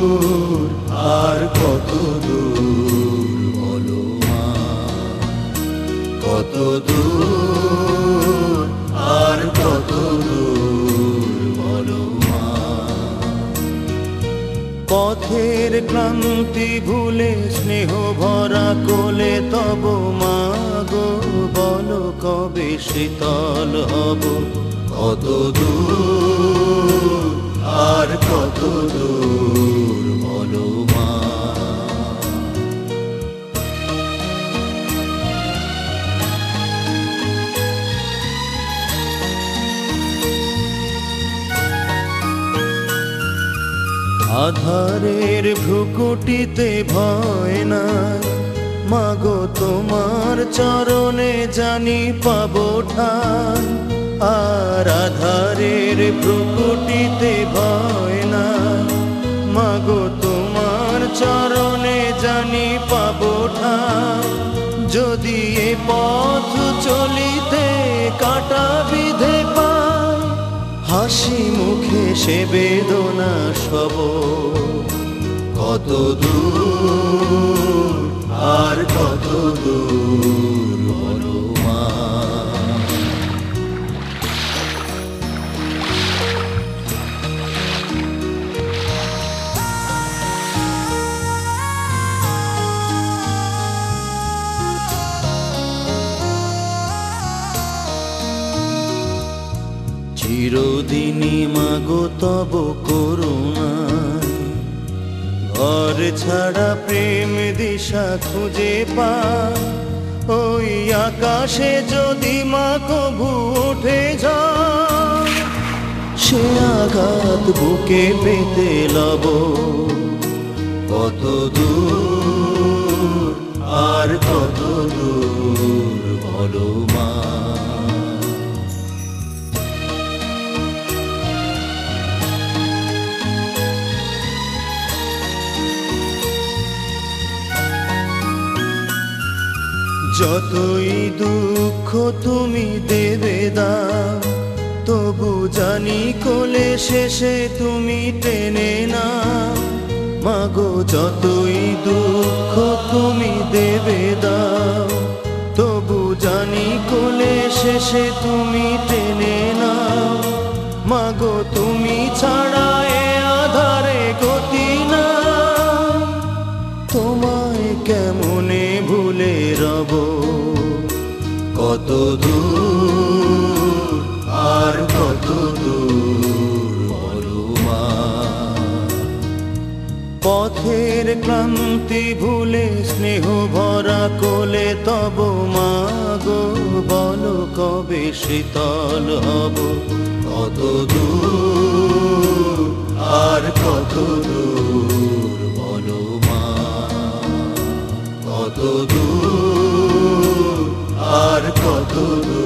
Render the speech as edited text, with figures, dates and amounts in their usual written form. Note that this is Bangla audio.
দূর আর কত দূর বলো মা, কত দূর আর কত দূর বলো মা। পথের ক্লান্তি ভুলে স্নেহ ভরা কোলে তব মা গো, বলো কবে শীতল হব, কত দূর আর কত দূর বলো মা। আধারের ভ্রুকুটিতে ভয় নাই মাগো, তোমার চরণে জানি পাবো ঠাই। আর আধারের ভ্রুকুটিতে ভয় নাই মাগো, তোমার চরণে জানি পাবো ঠাই। যদি এ পথ চলিতে কাটা বিধে পাই, হাসি মুখে সে বেদনা সব, কত দূর আর কত দূর বলো মা। চিরদিনই মাগো তব করুণায়, ঘর ছাড়া প্রেম দিশা খুঁজে পায়। ওই আকাশে যদি মা কভু উঠে যায়, সে আঘাত বুকে পেতে লব, কত দূর আর কত দূর বলো মা। যতই দুঃখ তুমি দেবে দাও, তবু জানি কোলে শেষে তুমি টেনে না মাগো। যতই দুঃখ তুমি দেবে দাও, তবু জানি কোলে শেষে তুমি টেনে না মাগো। তুমি ছাড়া এ আধারে গতি না, তোমায় কেমনে ভুলে রব, কত দূর আর কত দূর বলো মা। পথের ক্লান্তি ভুলে স্নেহ ভরা কোলে তব মা গো, বলো কবে শীতল হব, কত দূর আর কত দূর বলো মা, কত দূর আর কত দূর।